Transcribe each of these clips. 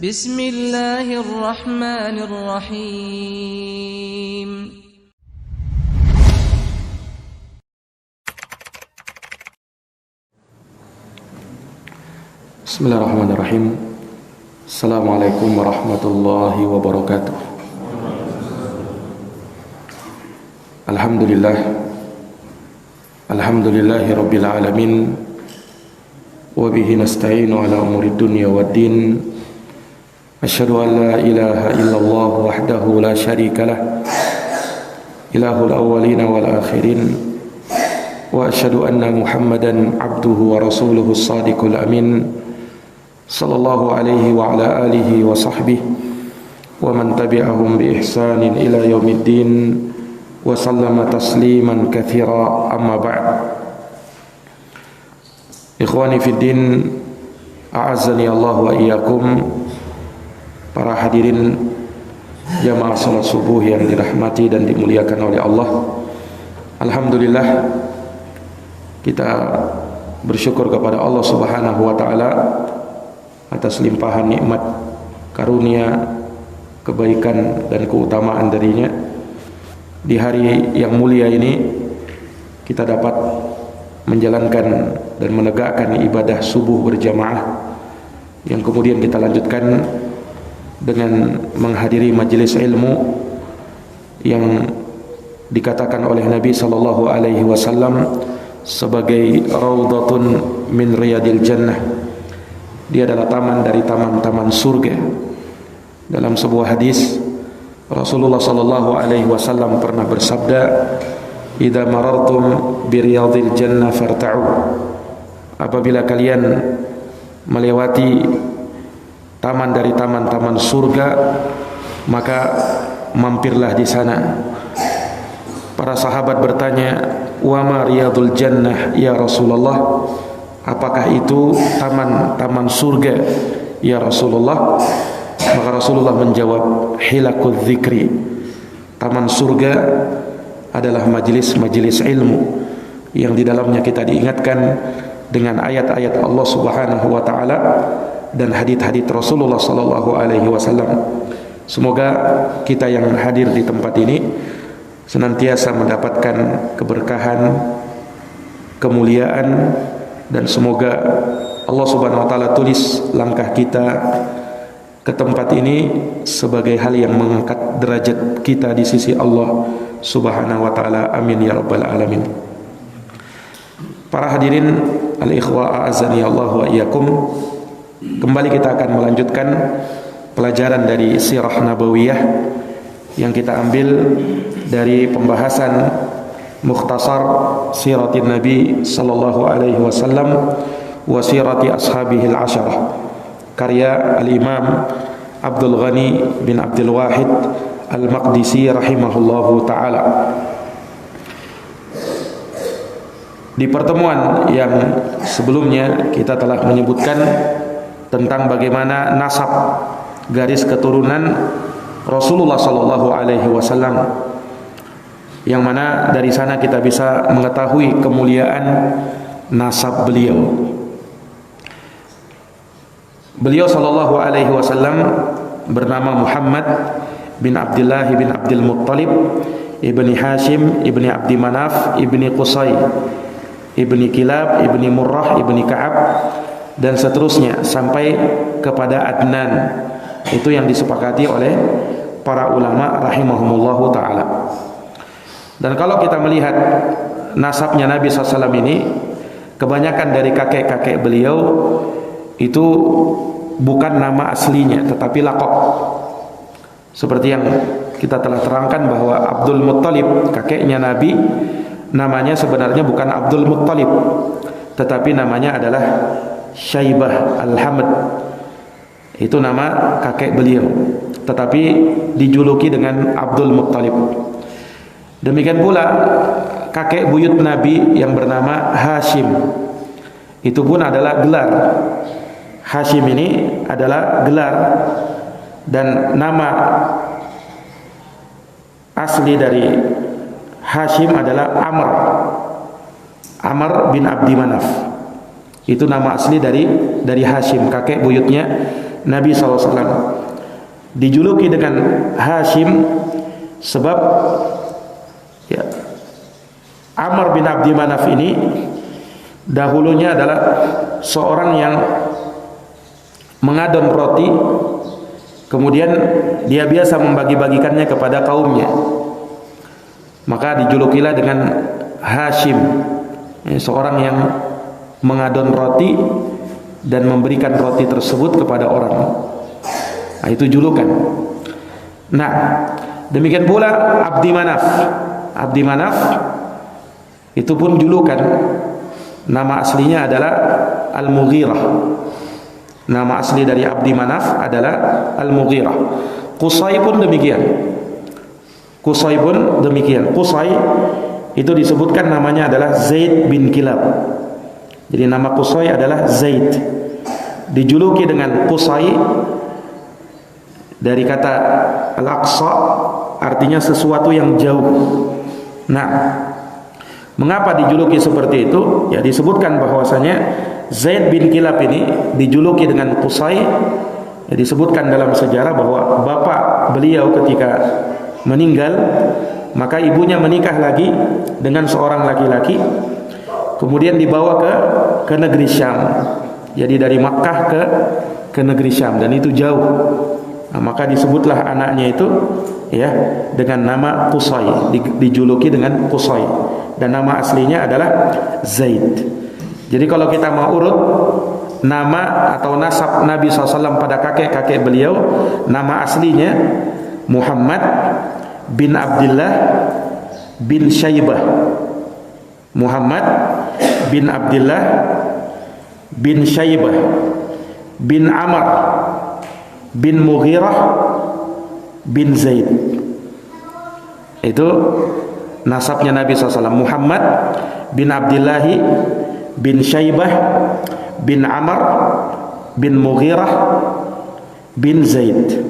Bismillahirrahmanirrahim. Bismillahirrahmanirrahim. Assalamualaikum warahmatullahi wabarakatuh. Alhamdulillahi rabbil alamin. Wa bihi nasta'inu ala umuri dunya waddin. Asyhadu an la ilaha illallah wahdahu la syarikalah, ilahul awwalin wal akhirin. Wa asyhadu anna Muhammadan abduhu wa rasuluhu as-sadiqul amin. Sallallahu alaihi wa ala alihi wa sahbihi wa man tabi'ahum bi ihsanin ila yaumiddin wa sallama tasliman katsira, amma ba'd. Ikhwani fid din, a'azzani Allah wa iyyakum. Para hadirin jamaah salat subuh yang dirahmati dan dimuliakan oleh Allah. Alhamdulillah, kita bersyukur kepada Allah Subhanahu wa taala atas limpahan nikmat, karunia, kebaikan dan keutamaan darinya. Di hari yang mulia ini kita dapat menjalankan dan menegakkan ibadah subuh berjamaah, yang kemudian kita lanjutkan dengan menghadiri majelis ilmu yang dikatakan oleh Nabi sallallahu alaihi wasallam sebagai raudhatun min riyadil jannah. Dia adalah taman dari taman-taman surga. Dalam sebuah hadis, Rasulullah sallallahu alaihi wasallam pernah bersabda, "Idza marartum bi riyadil jannah farta'u." Apabila kalian melewati taman dari taman-taman surga, maka mampirlah di sana. Para sahabat bertanya, "Wa ma riyadul jannah ya Rasulullah?" Apakah itu taman-taman surga ya Rasulullah? Maka Rasulullah menjawab, "Hilakul dzikri." Taman surga adalah majelis-majelis ilmu yang di dalamnya kita diingatkan dengan ayat-ayat Allah Subhanahu wa taala dan hadits-hadits Rasulullah sallallahu alaihi wasallam. Semoga kita yang hadir di tempat ini senantiasa mendapatkan keberkahan, kemuliaan, dan semoga Allah Subhanahu wa taala tulis langkah kita ke tempat ini sebagai hal yang mengangkat derajat kita di sisi Allah Subhanahu wa taala. Amin ya rabbal alamin. Para hadirin al-ikhwa, a'azzani Allah wa iyyakum. Kembali kita akan melanjutkan pelajaran dari Sirah Nabawiyah yang kita ambil dari pembahasan mukhtasar siratin Nabi sallallahu alaihi wasallam wa sirati ashabihil asyarah, karya al-Imam Abdul Ghani bin Abdul Wahid Al-Maqdisi rahimahullahu taala. Di pertemuan yang sebelumnya kita telah menyebutkan tentang bagaimana nasab garis keturunan Rasulullah sallallahu alaihi wasallam, yang mana dari sana kita bisa mengetahui kemuliaan nasab beliau. Beliau sallallahu alaihi wasallam bernama Muhammad bin Abdullah bin Abdul Muttalib ibni Hashim ibni Abdi Manaf ibni Qusay ibni Kilab ibni Murrah ibni Ka'ab dan seterusnya sampai kepada Adnan. Itu yang disepakati oleh para ulama rahimahumullahu ta'ala. Dan kalau kita melihat nasabnya Nabi SAW ini, kebanyakan dari kakek-kakek beliau itu bukan nama aslinya, tetapi laqab. Seperti yang kita telah terangkan bahwa Abdul Muttalib, kakeknya Nabi, namanya sebenarnya bukan Abdul Muttalib, tetapi namanya adalah Syaibah Al-Hamd. Itu nama kakek beliau, tetapi dijuluki dengan Abdul Muttalib. Demikian pula kakek buyut Nabi yang bernama Hashim, itu pun adalah gelar. Hashim ini adalah gelar, dan nama asli dari Hashim adalah Amr bin Abdi Manaf. Itu nama asli dari Hashim, kakek buyutnya Nabi SAW. Dijuluki dengan Hashim sebab ya, Amr bin Abdi Manaf ini dahulunya adalah seorang yang mengadon roti, kemudian dia biasa membagi-bagikannya kepada kaumnya, maka dijulukilah dengan Hashim, seorang yang mengadon roti dan memberikan roti tersebut kepada orang. Nah, itu julukan. Nah, demikian pula Abdi Manaf. Abdi Manaf itu pun julukan. Nama aslinya adalah Al-Mughirah. Nama asli dari Abdi Manaf adalah Al-Mughirah. Qusay pun demikian. Qusay pun demikian. Qusay itu disebutkan namanya adalah Zaid bin Kilab. Jadi nama Qusay adalah Zaid. Dijuluki dengan Qusay dari kata Al-Aqsa, artinya sesuatu yang jauh. Nah, mengapa dijuluki seperti itu? Ya, disebutkan bahwasanya Zaid bin Kilab ini dijuluki dengan Qusay. Ya, disebutkan dalam sejarah bahwa bapak beliau ketika meninggal, maka ibunya menikah lagi dengan seorang laki-laki, kemudian dibawa ke negeri Syam. Jadi dari Makkah ke negeri Syam, dan itu jauh. Nah, maka disebutlah anaknya itu ya dengan nama Qusay, dijuluki dengan Qusay, dan nama aslinya adalah Zaid. Jadi kalau kita mau urut nama atau nasab Nabi SAW pada kakek-kakek beliau, nama aslinya Muhammad bin Abdullah bin Syaibah. Muhammad bin Abdullah bin Syaibah bin Amr bin Mughirah bin Zaid. Itu nasabnya Nabi SAW. Muhammad bin Abdullah bin Syaibah bin Amr bin Mughirah bin Zaid.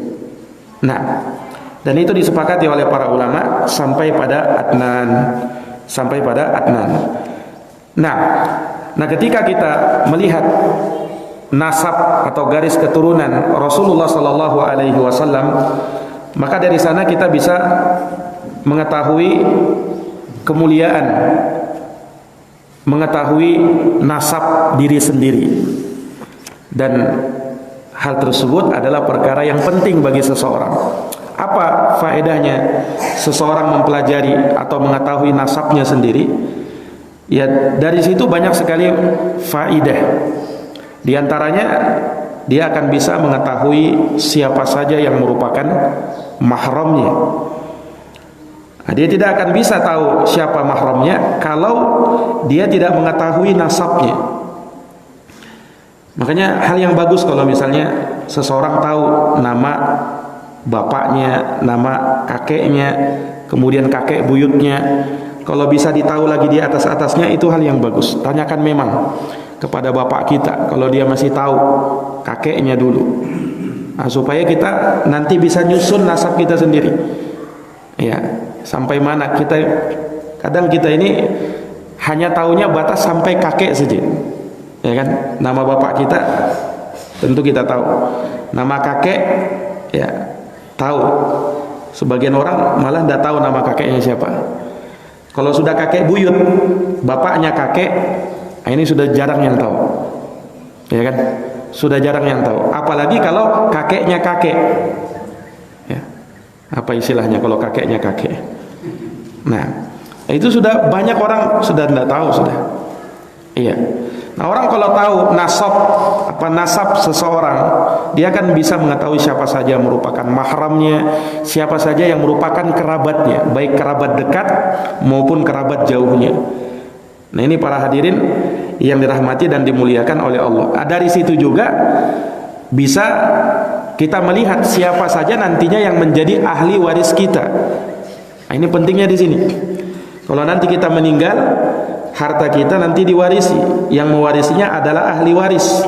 Nah, dan itu disepakati oleh para ulama sampai pada Adnan. Sampai pada Adnan. Nah, ketika kita melihat nasab atau garis keturunan Rasulullah Sallallahu Alaihi Wasallam, maka dari sana kita bisa mengetahui kemuliaan, mengetahui nasab diri sendiri, dan hal tersebut adalah perkara yang penting bagi seseorang. Apa faedahnya seseorang mempelajari atau mengetahui nasabnya sendiri? Ya, dari situ banyak sekali faedah. Di antaranya dia akan bisa mengetahui siapa saja yang merupakan mahramnya. Nah, dia tidak akan bisa tahu siapa mahramnya kalau dia tidak mengetahui nasabnya. Makanya hal yang bagus kalau misalnya seseorang tahu nama bapaknya, nama kakeknya, kemudian kakek buyutnya. Kalau bisa ditahu lagi di atas-atasnya, itu hal yang bagus. Tanyakan memang kepada bapak kita kalau dia masih tahu kakeknya dulu. Nah, supaya kita nanti bisa nyusun nasab kita sendiri. Ya, sampai mana kita, kadang kita ini hanya tahunya batas sampai kakek saja. Ya kan? Nama bapak kita tentu kita tahu. Nama kakek ya tahu. Sebagian orang malah tidak tahu nama kakeknya siapa. Kalau sudah kakek buyut, bapaknya kakek, ini sudah jarang yang tahu. Ya kan? Sudah jarang yang tahu. Apalagi kalau kakeknya kakek. Ya. Apa istilahnya kalau kakeknya kakek? Nah, itu sudah banyak orang sudah tidak tahu sudah. Iya. Nah, orang kalau tahu nasab seseorang, dia akan bisa mengetahui siapa saja yang merupakan mahramnya, siapa saja yang merupakan kerabatnya, baik kerabat dekat maupun kerabat jauhnya. Nah, ini para hadirin yang dirahmati dan dimuliakan oleh Allah. Dari situ juga bisa kita melihat siapa saja nantinya yang menjadi ahli waris kita. Nah, ini pentingnya di sini. Kalau nanti kita meninggal, harta kita nanti diwarisi. Yang mewarisinya adalah ahli waris.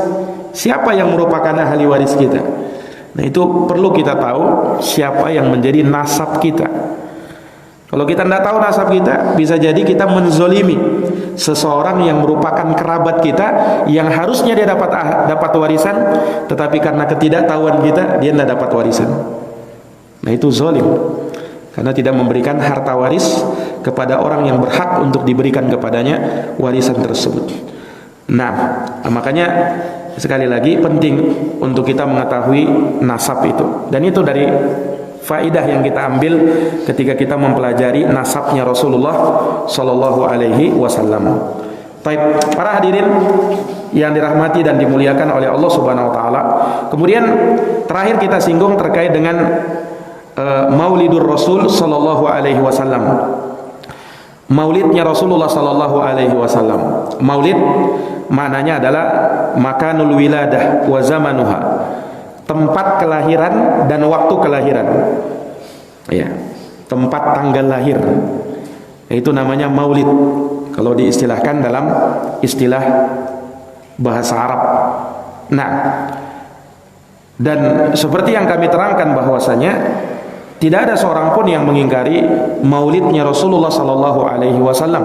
Siapa yang merupakan ahli waris kita? Nah, itu perlu kita tahu siapa yang menjadi nasab kita. Kalau kita tidak tahu nasab kita, bisa jadi kita menzolimi seseorang yang merupakan kerabat kita, yang harusnya dia dapat warisan, tetapi karena ketidaktahuan kita dia tidak dapat warisan. Nah, itu zalim, karena tidak memberikan harta waris kepada orang yang berhak untuk diberikan kepadanya warisan tersebut. Nah, makanya sekali lagi penting untuk kita mengetahui nasab itu, dan itu dari faidah yang kita ambil ketika kita mempelajari nasabnya Rasulullah Sallallahu Alaihi Wasallam. Baik, para hadirin yang dirahmati dan dimuliakan oleh Allah Subhanahu Wa Taala. Kemudian terakhir kita singgung terkait dengan Maulidur Rasul Sallallahu Alaihi Wasallam. Maulidnya Rasulullah Sallallahu Alaihi Wasallam. Maulid maknanya adalah makanul wiladah wa zamanuha, tempat kelahiran dan waktu kelahiran. Ya, tempat tanggal lahir. Itu namanya maulid kalau diistilahkan dalam istilah bahasa Arab. Nah, dan seperti yang kami terangkan bahwasanya tidak ada seorang pun yang mengingkari maulidnya Rasulullah sallallahu alaihi wasallam.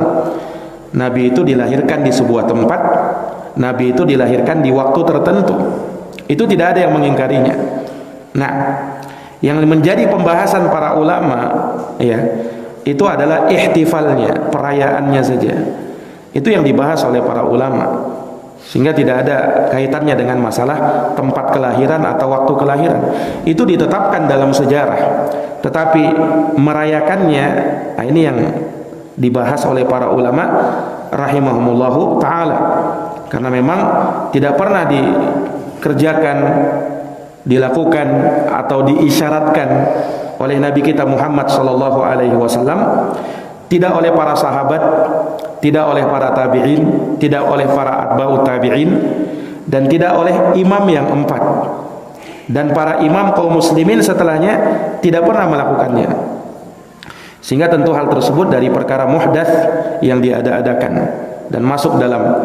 Nabi itu dilahirkan di sebuah tempat, Nabi itu dilahirkan di waktu tertentu. Itu tidak ada yang mengingkarinya. Nah, yang menjadi pembahasan para ulama ya, itu adalah ihtifalnya, perayaannya saja. Itu yang dibahas oleh para ulama. Sehingga tidak ada kaitannya dengan masalah tempat kelahiran atau waktu kelahiran. Itu ditetapkan dalam sejarah. Tetapi merayakannya, nah ini yang dibahas oleh para ulama rahimahumullahu ta'ala. Karena memang tidak pernah dikerjakan, dilakukan atau diisyaratkan oleh Nabi kita Muhammad sallallahu alaihi wasallam, tidak oleh para sahabat, tidak oleh para tabi'in, tidak oleh para atba'ut tabi'in, dan tidak oleh imam yang empat. Dan para imam kaum muslimin setelahnya tidak pernah melakukannya. Sehingga tentu hal tersebut dari perkara muhdats yang diada-adakan dan masuk dalam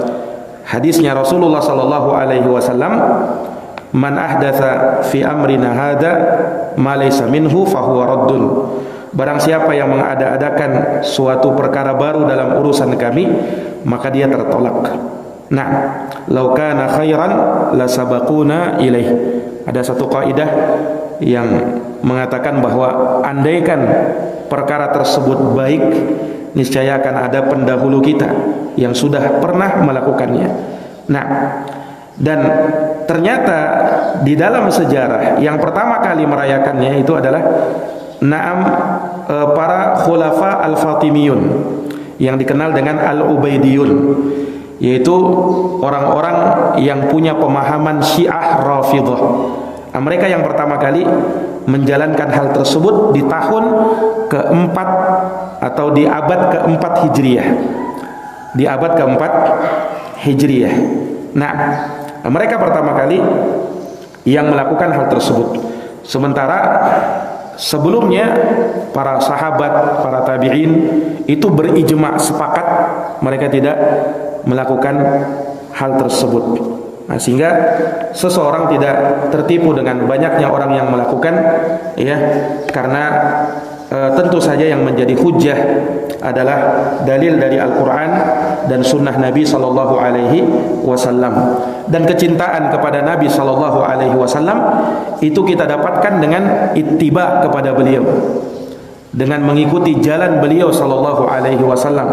hadisnya Rasulullah sallallahu alaihi wasallam, man ahdatsa fi amrina hadza ma laysa minhu fahuwa raddun. Barang siapa yang mengada-adakan suatu perkara baru dalam urusan kami, maka dia tertolak. Nah, law kana khairan la sabaquna ilaih. Ada satu kaidah yang mengatakan bahwa andaikan perkara tersebut baik, niscaya akan ada pendahulu kita yang sudah pernah melakukannya. Nah, dan ternyata di dalam sejarah yang pertama kali merayakannya itu adalah para khulafa al-Fatimiyun yang dikenal dengan al-Ubaidiyun, yaitu orang-orang yang punya pemahaman Syiah Rafidhah. Mereka yang pertama kali menjalankan hal tersebut di tahun keempat atau di abad keempat Hijriyah. Di abad keempat Hijriyah. Nah, mereka pertama kali yang melakukan hal tersebut. Sementara sebelumnya para sahabat, para tabi'in itu berijma' sepakat mereka tidak melakukan hal tersebut. Nah, sehingga seseorang tidak tertipu dengan banyaknya orang yang melakukan, ya, karena tentu saja yang menjadi hujjah adalah dalil dari Al-Quran dan Sunnah Nabi Sallallahu Alaihi Wasallam. Dan kecintaan kepada Nabi Sallallahu Alaihi Wasallam itu kita dapatkan dengan ittiba kepada beliau, dengan mengikuti jalan beliau Sallallahu Alaihi Wasallam,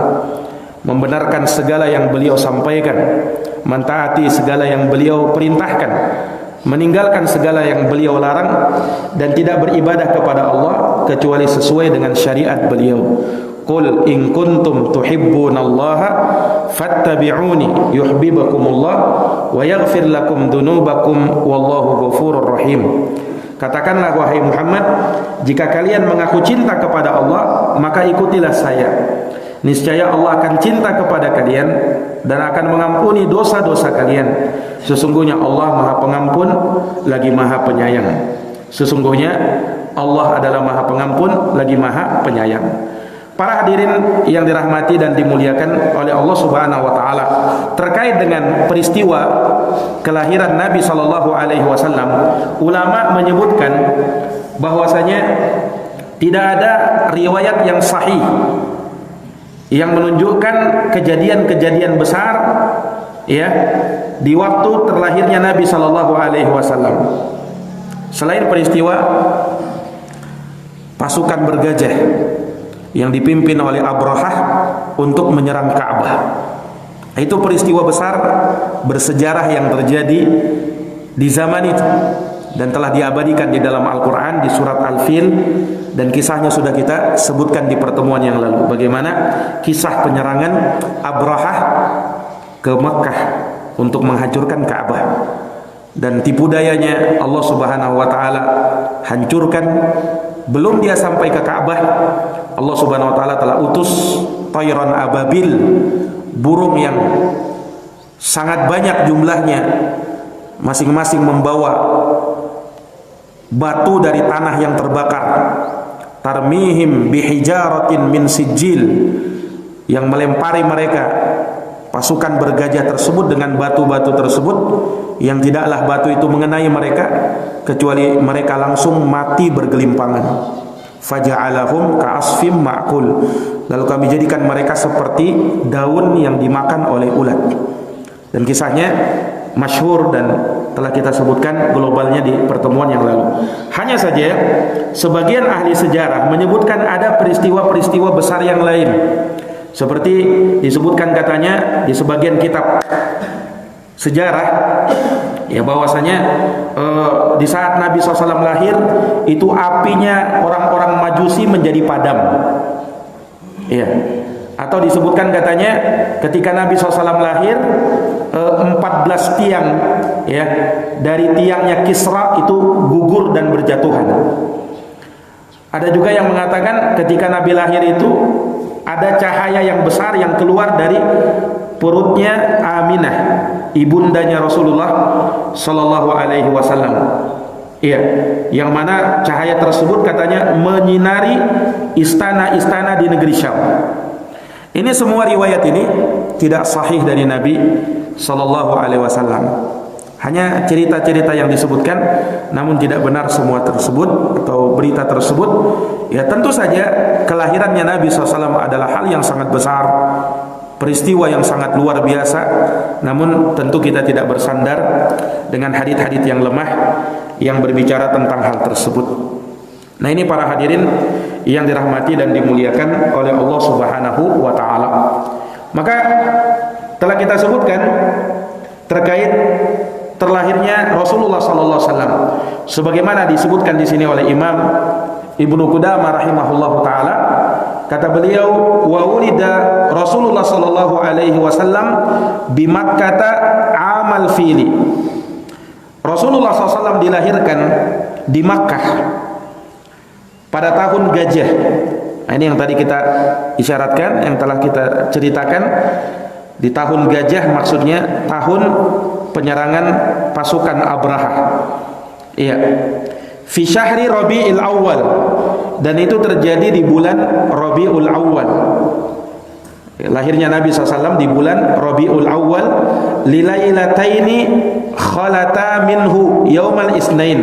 membenarkan segala yang beliau sampaikan, mentaati segala yang beliau perintahkan, meninggalkan segala yang beliau larang, dan tidak beribadah kepada Allah kecuali sesuai dengan syariat beliau. Qul in kuntum tuhibbunallaha fattabi'uni yuhibbukumullah wa yaghfir lakum dunubakum wallahu ghafurur rahim. Katakanlah wahai Muhammad, jika kalian mengaku cinta kepada Allah, maka ikutilah saya. Niscaya Allah akan cinta kepada kalian dan akan mengampuni dosa-dosa kalian. Sesungguhnya Allah Maha Pengampun lagi Maha Penyayang. Sesungguhnya Allah adalah Maha Pengampun lagi Maha Penyayang. Para hadirin yang dirahmati dan dimuliakan oleh Allah Subhanahu wa taala, terkait dengan peristiwa kelahiran Nabi sallallahu alaihi wasallam, ulama menyebutkan bahwasanya tidak ada riwayat yang sahih yang menunjukkan kejadian-kejadian besar ya di waktu terlahirnya Nabi sallallahu alaihi wasallam. Selain peristiwa pasukan bergajah yang dipimpin oleh Abrahah untuk menyerang Ka'bah. Itu peristiwa besar bersejarah yang terjadi di zaman itu dan telah diabadikan di dalam Al-Quran di surat Al-Fil, dan kisahnya sudah kita sebutkan di pertemuan yang lalu. Bagaimana kisah penyerangan Abrahah ke Mekah untuk menghancurkan Ka'bah, dan tipu dayanya Allah Subhanahu wa taala hancurkan. Belum dia sampai ke Ka'bah, Allah Subhanahu wa taala telah utus tayran ababil, burung yang sangat banyak jumlahnya, masing-masing membawa batu dari tanah yang terbakar, tarmihim bihijaratin min sijil, yang melempari mereka pasukan bergajah tersebut dengan batu-batu tersebut, yang tidaklah batu itu mengenai mereka kecuali mereka langsung mati bergelimpangan. Faja'alahum ka'asfim ma'kul, lalu kami jadikan mereka seperti daun yang dimakan oleh ulat. Dan kisahnya masyhur dan telah kita sebutkan globalnya di pertemuan yang lalu. Hanya saja sebagian ahli sejarah menyebutkan ada peristiwa-peristiwa besar yang lain, seperti disebutkan katanya di sebagian kitab sejarah ya bahwasanya di saat Nabi SAW lahir itu apinya orang-orang Majusi menjadi padam ya. Atau disebutkan katanya ketika Nabi SAW lahir 14 tiang ya dari tiangnya Kisra itu gugur dan berjatuhan. Ada juga yang mengatakan ketika Nabi lahir itu ada cahaya yang besar yang keluar dari perutnya Aminah, ibundanya Rasulullah sallallahu alaihi wasallam. Iya, yang mana cahaya tersebut katanya menyinari istana-istana di negeri Syam. Ini semua riwayat ini tidak sahih dari Nabi sallallahu alaihi wasallam. Hanya cerita-cerita yang disebutkan, namun tidak benar semua tersebut atau berita tersebut. Ya tentu saja kelahirannya Nabi SAW adalah hal yang sangat besar, peristiwa yang sangat luar biasa. Namun tentu kita tidak bersandar dengan hadits-hadits yang lemah yang berbicara tentang hal tersebut. Nah ini para hadirin yang dirahmati dan dimuliakan oleh Allah Subhanahu wa taala. Maka telah kita sebutkan terkait terlahirnya Rasulullah sallallahu alaihi wasallam sebagaimana disebutkan di sini oleh Imam Ibnu Qudamah rahimahullahu taala. Kata beliau, wa ulida Rasulullah sallallahu alaihi wasallam bi Makkah amal fili. Rasulullah SAW dilahirkan di Makkah pada tahun gajah. Nah, ini yang tadi kita isyaratkan, yang telah kita ceritakan. Di tahun gajah maksudnya tahun penyerangan pasukan Abrahah. Iya. Fi syahri Rabiul Awal, dan itu terjadi di bulan Rabiul Awal. Lahirnya Nabi SAW di bulan Rabiul Awal, lilailataini khalata minhu yaumal isnain,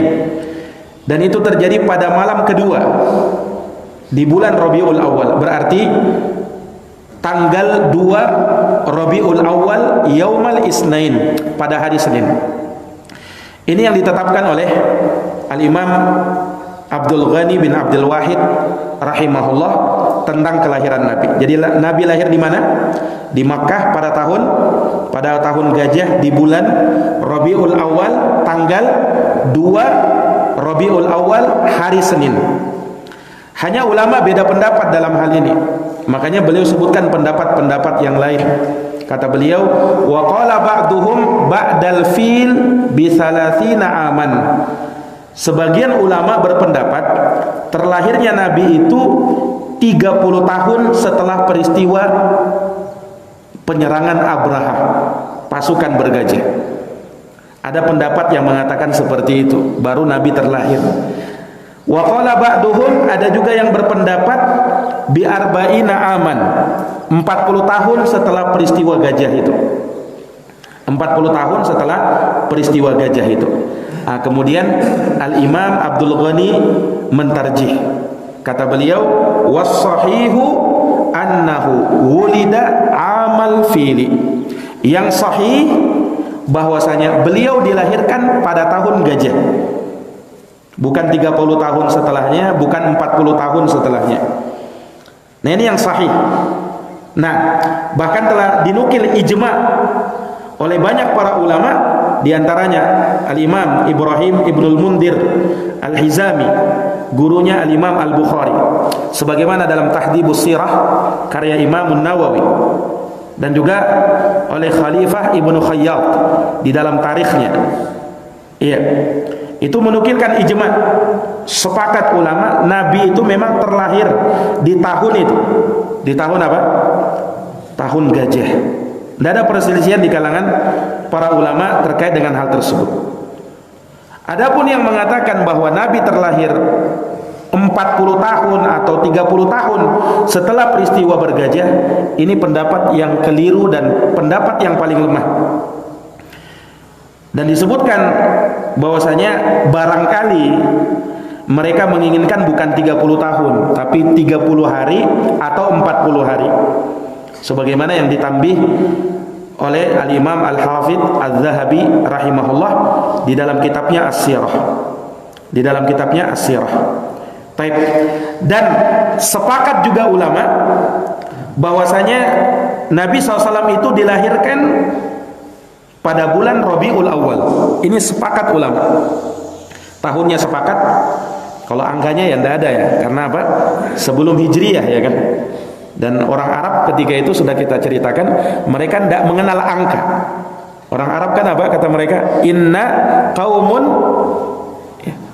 dan itu terjadi pada malam kedua di bulan Rabiul Awal, berarti tanggal 2 Rabiul Awal yaumal isnain, pada hari Senin. Ini yang ditetapkan oleh Al-Imam Abdul Ghani bin Abdul Wahid rahimahullah tentang kelahiran Nabi. Jadi Nabi lahir di mana? Di Makkah pada tahun gajah di bulan Rabiul Awal, tanggal 2 Rabiul Awal, hari Senin. Hanya ulama beda pendapat dalam hal ini. Makanya beliau sebutkan pendapat-pendapat yang lain. Kata beliau, wa qala ba'duhum ba'dal fil bi 30 aman. Sebagian ulama berpendapat terlahirnya Nabi itu 30 tahun setelah peristiwa penyerangan Abrahah, pasukan bergajah. Ada pendapat yang mengatakan seperti itu, baru Nabi terlahir. Wa qala ba'duhum, ada juga yang berpendapat bi arba'ina aman, 40 tahun setelah peristiwa gajah itu. 40 tahun setelah peristiwa gajah itu. Nah, kemudian Al-Imam Abdul Ghani mentarjih. Kata beliau, was-sahihu annahu wulida amal fili. Yang sahih bahwasanya beliau dilahirkan pada tahun gajah. Bukan 30 tahun setelahnya, bukan 40 tahun setelahnya. Nah, ini yang sahih. Nah, bahkan telah dinukil ijma' oleh banyak para ulama, di antaranya Al-Imam Ibrahim Ibnul Mundir Al-Hizami, gurunya Al-Imam Al-Bukhari, sebagaimana dalam Tahdhibus Sirah karya Imam Nawawi, dan juga oleh Khalifah Ibnu Khayyat di dalam tarikhnya. Iya, itu menukilkan ijma', sepakat ulama Nabi itu memang terlahir di tahun itu. Di tahun apa? Tahun gajah. Tidak ada perselisihan di kalangan para ulama terkait dengan hal tersebut. Adapun yang mengatakan bahwa Nabi terlahir 40 tahun atau 30 tahun setelah peristiwa bergajah, ini pendapat yang keliru dan pendapat yang paling lemah. Dan disebutkan bahwasanya barangkali mereka menginginkan bukan 30 tahun tapi 30 hari atau 40 hari, sebagaimana yang ditambih oleh Al-Imam Al-Hafidh Al-Zahabi rahimahullah di dalam kitabnya As-Sirah. Di dalam kitabnya As-Sirah. Baik. Dan sepakat juga ulama bahwasanya Nabi SAW itu dilahirkan pada bulan Rabiul Awal. Ini sepakat ulama. Tahunnya sepakat. Kalau angkanya ya tidak ada ya. Karena apa? Sebelum Hijriyah ya kan. Dan orang Arab ketika itu sudah kita ceritakan, mereka tidak mengenal angka. Orang Arab kan apa kata mereka? Inna qaumun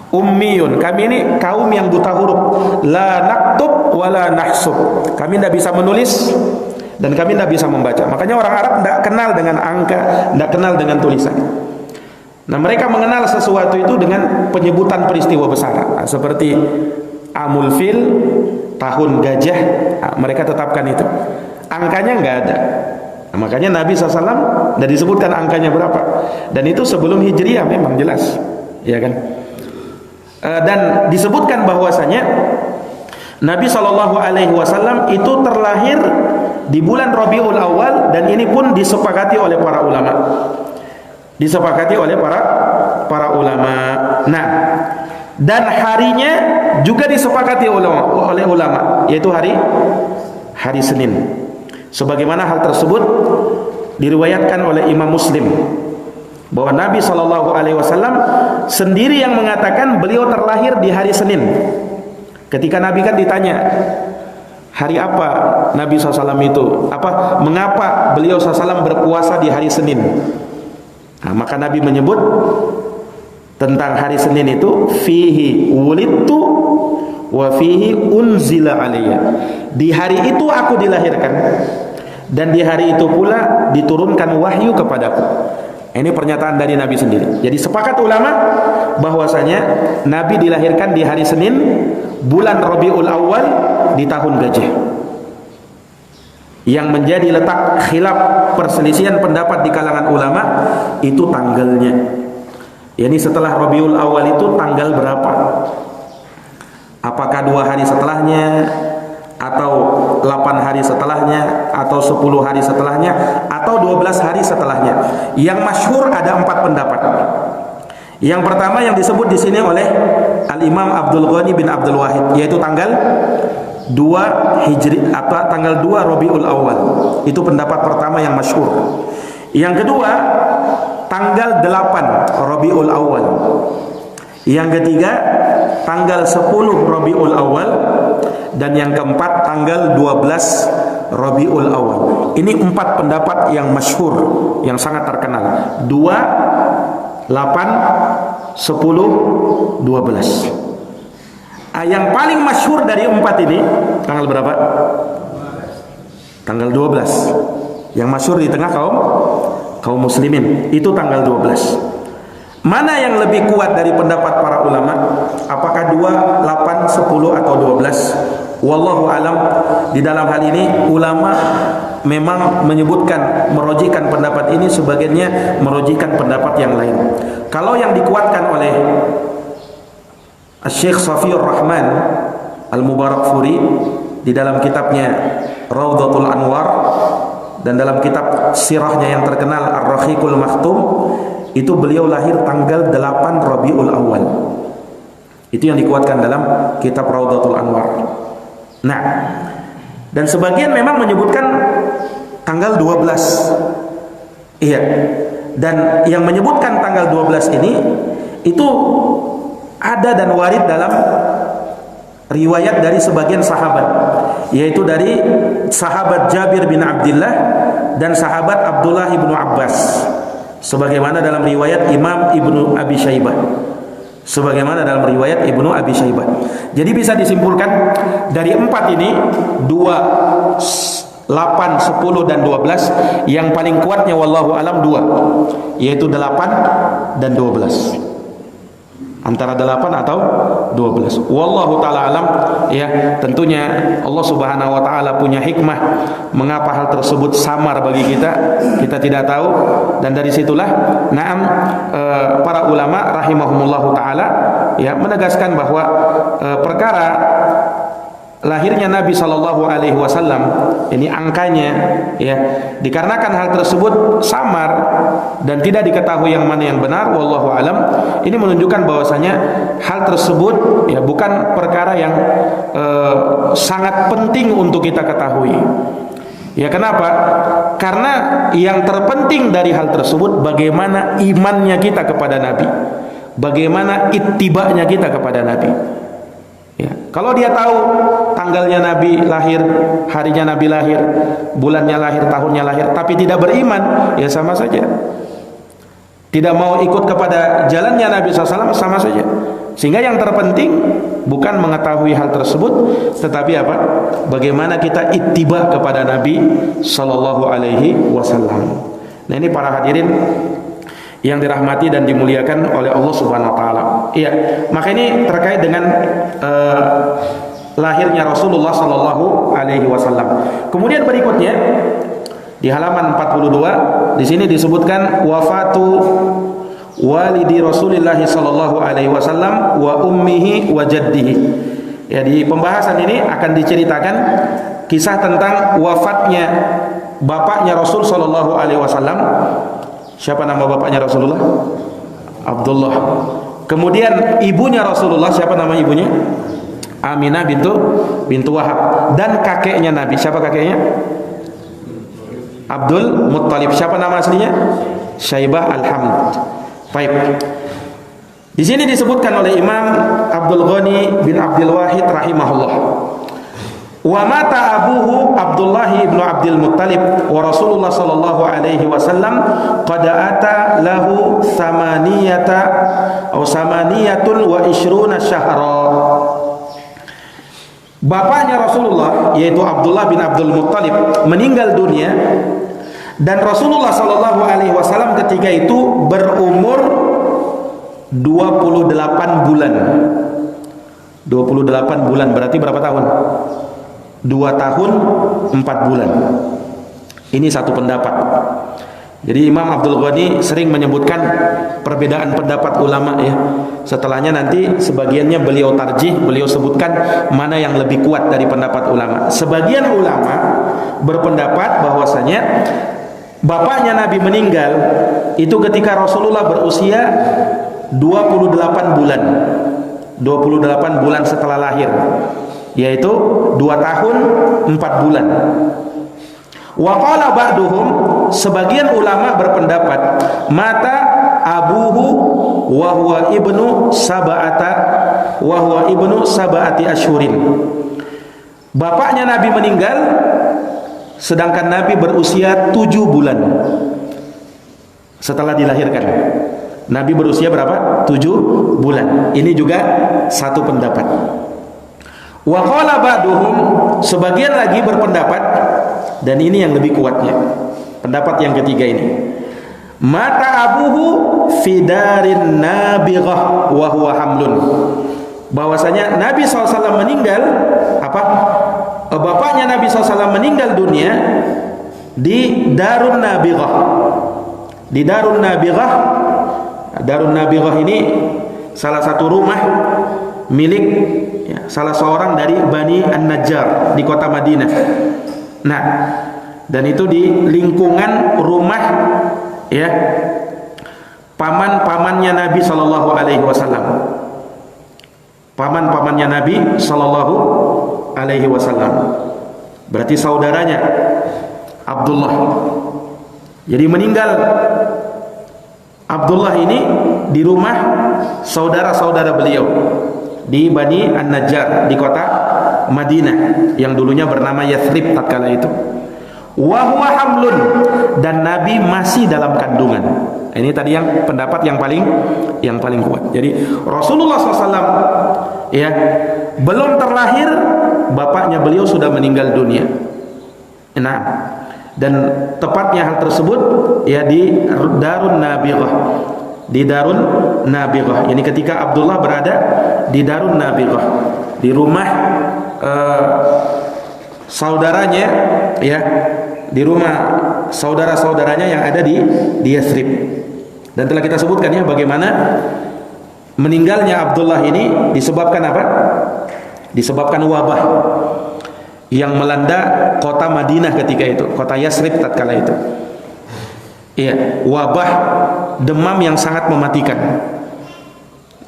ummiyun. Kami ini kaum yang buta huruf. La naktub wa la nahsub. Kami tidak bisa menulis dan kami tidak bisa membaca. Makanya orang Arab tidak kenal dengan angka, tidak kenal dengan tulisan. Nah, mereka mengenal sesuatu itu dengan penyebutan peristiwa besar. Nah, seperti Amul Fil, tahun gajah, mereka tetapkan itu. Angkanya nggak ada. Nah, makanya Nabi SAW tidak disebutkan angkanya berapa. Dan itu sebelum Hijriyah memang jelas, ya kan? Dan disebutkan bahwasanya Nabi SAW itu terlahir di bulan Rabiul Awal, dan ini pun disepakati oleh para ulama. Disepakati oleh para ulama. Nah, dan harinya juga disepakati oleh ulama, yaitu hari Senin. Sebagaimana hal tersebut diriwayatkan oleh Imam Muslim bahwa Nabi SAW sendiri yang mengatakan beliau terlahir di hari Senin. Ketika Nabi kan ditanya hari apa Nabi SAW itu, mengapa beliau SAW berpuasa di hari Senin? Nah, maka Nabi menyebut tentang hari Senin itu, fihi wulidtu wa fihi unzila alayya. Di hari itu aku dilahirkan, dan di hari itu pula diturunkan wahyu kepadaku. Ini pernyataan dari Nabi sendiri. Jadi sepakat ulama bahwasanya Nabi dilahirkan di hari Senin, bulan Rabiul Awal, di tahun gajah. Yang menjadi letak khilaf perselisihan pendapat di kalangan ulama itu tanggalnya. Yani setelah Rabiul Awal itu tanggal berapa? Apakah 2 hari setelahnya, atau 8 hari setelahnya, atau 10 hari setelahnya, atau 12 hari setelahnya? Yang masyhur ada 4 pendapat. Yang pertama yang disebut di sini oleh Al-Imam Abdul Ghani bin Abdul Wahid, yaitu tanggal 2 Hijri, tanggal 2 Rabiul Awal. Itu pendapat pertama yang masyhur. Yang kedua, tanggal 8 Rabiul Awal. Yang ketiga, tanggal 10 Rabiul Awal. Dan yang keempat, tanggal 12 Rabiul Awal. Ini 4 pendapat yang masyhur, yang sangat terkenal. 2, 8, 10, 12. Yang paling masyhur dari 4 ini tanggal berapa? Tanggal 12. Yang masyhur di tengah kaum muslimin itu tanggal 12. Mana yang lebih kuat dari pendapat para ulama? Apakah 2, 8, 10 atau 12? Wallahu alam. Di dalam hal ini ulama memang menyebutkan, merojikan pendapat ini, sebagiannya merojikan pendapat yang lain. Kalau yang dikuatkan oleh Syekh Safiur Rahman Al-Mubarakfuri di dalam kitabnya Raudhatul Anwar, dan dalam kitab sirahnya yang terkenal Ar-Rahiqul Makhtum, itu beliau lahir tanggal 8 Rabiul Awal. Itu yang dikuatkan dalam kitab Raudhatul Anwar. Nah, dan sebagian memang menyebutkan tanggal 12. Iya. Dan yang menyebutkan tanggal 12 ini itu ada dan warid dalam riwayat dari sebagian sahabat, yaitu dari sahabat Jabir bin Abdullah dan sahabat Abdullah bin Abbas, sebagaimana dalam riwayat Imam Ibnu Abi Syaibah. Jadi bisa disimpulkan dari 4 ini, 2, 8, 10 dan 12, yang paling kuatnya wallahu alam 2, yaitu 8 dan 12. Antara 8 atau 12. Wallahu taala alam, ya, tentunya Allah Subhanahu wa taala punya hikmah mengapa hal tersebut samar bagi kita tidak tahu, dan dari situlah para ulama rahimahumullahu taala ya menegaskan bahwa perkara lahirnya Nabi Shallallahu Alaihi Wasallam ini angkanya, ya, dikarenakan hal tersebut samar dan tidak diketahui yang mana yang benar, wallahu alam, ini menunjukkan bahwasanya hal tersebut ya bukan perkara yang sangat penting untuk kita ketahui. Ya, kenapa? Karena yang terpenting dari hal tersebut bagaimana imannya kita kepada Nabi, bagaimana ittiba'nya kita kepada Nabi. Ya, kalau dia tahu tanggalnya Nabi lahir, harinya Nabi lahir, bulannya lahir, tahunnya lahir, tapi tidak beriman, ya sama saja. Tidak mau ikut kepada jalannya Nabi SAW, sama saja. Sehingga yang terpenting bukan mengetahui hal tersebut, tetapi apa? Bagaimana kita ittiba kepada Nabi Sallallahu Alaihi Wasallam. Nah, ini para hadirin yang dirahmati dan dimuliakan oleh Allah Subhanahu wa taala. Iya, maka ini terkait dengan lahirnya Rasulullah sallallahu alaihi wasallam. Kemudian berikutnya di halaman 42 di sini disebutkan wafatu walidi Rasulillah sallallahu alaihi wasallam wa ummihi wa jaddihi. Ya, di pembahasan ini akan diceritakan kisah tentang wafatnya bapaknya Rasul sallallahu alaihi wasallam. Siapa nama bapaknya Rasulullah? Abdullah. Kemudian ibunya Rasulullah, siapa nama ibunya? Aminah bintu Wahab. Dan kakeknya Nabi, siapa kakeknya? Abdul Muttalib. Siapa nama aslinya? Syaibah Al-Hamd. Baik. Di sini disebutkan oleh Imam Abdul Ghani bin Abdul Wahid rahimahullah. Wa mata abuhu Abdullah ibn Abdul Muttalib wa Rasulullah sallallahu alaihi wasallam qad ata lahu samaniyatun wa ishruna syahra. Bapaknya Rasulullah yaitu Abdullah bin Abdul Muttalib meninggal dunia, dan Rasulullah sallallahu alaihi wasallam ketika itu berumur 28 bulan. 28 bulan berarti berapa tahun? 2 tahun 4 bulan. Ini satu pendapat. Jadi Imam Abdul Ghani sering menyebutkan perbedaan pendapat ulama, ya. Setelahnya nanti sebagiannya beliau tarjih, beliau sebutkan mana yang lebih kuat dari pendapat ulama. Sebagian ulama berpendapat bahwasanya bapaknya Nabi meninggal itu ketika Rasulullah berusia 28 bulan. 28 bulan setelah lahir, yaitu 2 tahun 4 bulan. Wa qala ba'duhum, sebagian ulama berpendapat mata abuhu wa huwa ibnu sab'ati asyhurin. Bapaknya Nabi meninggal sedangkan Nabi berusia 7 bulan setelah dilahirkan. Nabi berusia berapa? 7 bulan. Ini juga satu pendapat. Wa qala ba'duhum, sebagian lagi berpendapat, dan ini yang lebih kuatnya, pendapat yang ketiga ini, mata abuhu fi darin nabighah wa huwa hamlun, bahwasanya Nabi SAW meninggal bapaknya Nabi SAW meninggal dunia di Darun Nabighah. Di Darun Nabighah, Darun Nabighah ini salah satu rumah milik salah seorang dari Bani An-Najjar di kota Madinah. Nah, dan itu di lingkungan rumah ya paman-pamannya Nabi sallallahu alaihi wasallam. Paman-pamannya Nabi sallallahu alaihi wasallam. Berarti saudaranya Abdullah. Jadi meninggal Abdullah ini di rumah saudara-saudara beliau di Bani An-Najjar di kota Madinah yang dulunya bernama Yathrib tatkala itu. Wa huwa hamlun, dan Nabi masih dalam kandungan. Ini tadi yang pendapat yang paling kuat. Jadi Rasulullah SAW ya belum terlahir, bapaknya beliau sudah meninggal dunia. Nah, dan tepatnya hal tersebut ya di Darun Nabirah. Di Darun Nabirah. Ini ketika Abdullah berada di Darun Nabirah, di rumah saudaranya ya, di rumah saudara-saudaranya yang ada di Yathrib. Dan telah kita sebutkan ya bagaimana meninggalnya Abdullah ini disebabkan apa? Disebabkan wabah yang melanda kota Madinah ketika itu, kota Yathrib tatkala itu. Iya, wabah demam yang sangat mematikan.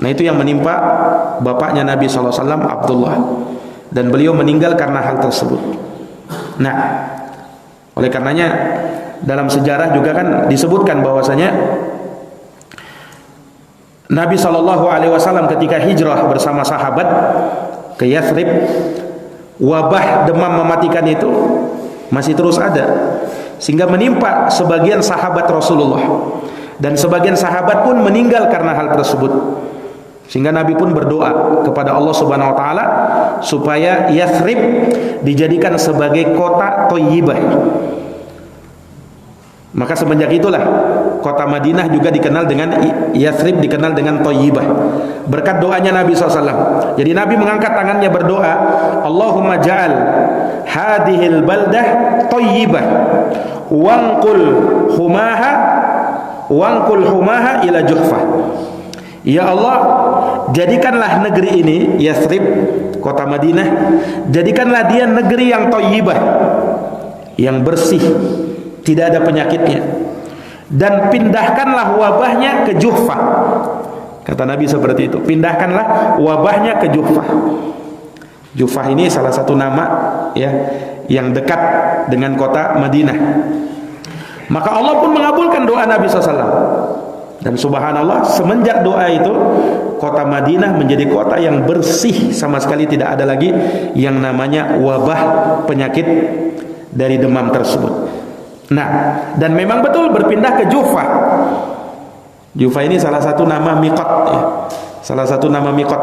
Nah, itu yang menimpa bapaknya Nabi SAW, Abdullah, dan beliau meninggal karena hal tersebut. Nah, oleh karenanya dalam sejarah juga kan disebutkan bahwasanya Nabi SAW ketika hijrah bersama sahabat ke Yathrib, wabah demam mematikan itu masih terus ada, sehingga menimpa sebagian sahabat Rasulullah, dan sebagian sahabat pun meninggal karena hal tersebut. Sehingga Nabi pun berdoa kepada Allah Subhanahu wa taala supaya Yathrib dijadikan sebagai kota thayyibah. Maka semenjak itulah kota Madinah juga dikenal dengan Yathrib, dikenal dengan thayyibah. Berkat doanya Nabi SAW. Jadi Nabi mengangkat tangannya berdoa, Allahumma ja'al hadhil baldah thayyibah wanqul humaha ila Juhfah. Ya Allah, jadikanlah negeri ini, Yathrib, kota Madinah, jadikanlah dia negeri yang thayyibah, yang bersih, tidak ada penyakitnya, dan pindahkanlah wabahnya ke Juhfah. Kata Nabi seperti itu, pindahkanlah wabahnya ke Juhfah. Juhfah ini salah satu nama ya yang dekat dengan kota Madinah. Maka Allah pun mengabulkan doa Nabi SAW. Dan subhanallah, semenjak doa itu kota Madinah menjadi kota yang bersih, sama sekali tidak ada lagi yang namanya wabah penyakit dari demam tersebut. Nah, dan memang betul berpindah ke Juhfah. Juhfah ini salah satu nama miqat ya. Salah satu nama miqat.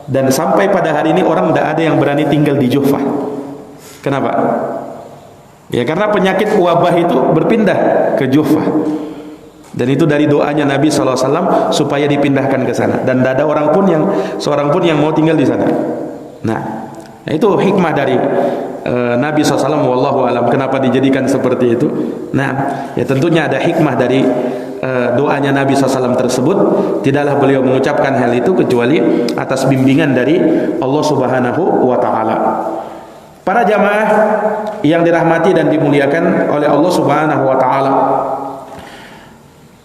Dan sampai pada hari ini orang tidak ada yang berani tinggal di Juhfah. Kenapa? Ya karena penyakit wabah itu berpindah ke Juhfah. Dan itu dari doanya Nabi SAW supaya dipindahkan ke sana. Dan tidak ada seorang pun yang mau tinggal di sana. Nah, itu hikmah dari Nabi SAW. Wallahu alam kenapa dijadikan seperti itu. Nah, ya tentunya ada hikmah dari doanya Nabi SAW tersebut. Tidaklah beliau mengucapkan hal itu kecuali atas bimbingan dari Allah Subhanahu wa Ta'ala. Para jamaah yang dirahmati dan dimuliakan oleh Allah Subhanahu wa Ta'ala,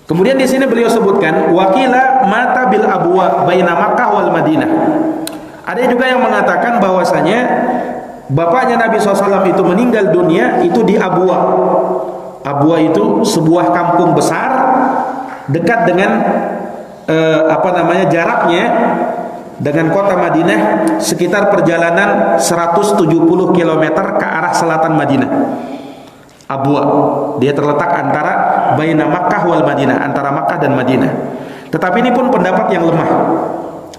kemudian di sini beliau sebutkan wakila mata bil abwa baina Makkah wal Madinah. Ada juga yang mengatakan bahwasanya bapaknya Nabi SAW itu meninggal dunia itu di Abwa. Abwa itu sebuah kampung besar dekat dengan jaraknya dengan kota Madinah sekitar perjalanan 170 km ke arah selatan Madinah. Abwa, dia terletak antara baina Makkah wal Madinah, antara Makkah dan Madinah. Tetapi ini pun pendapat yang lemah.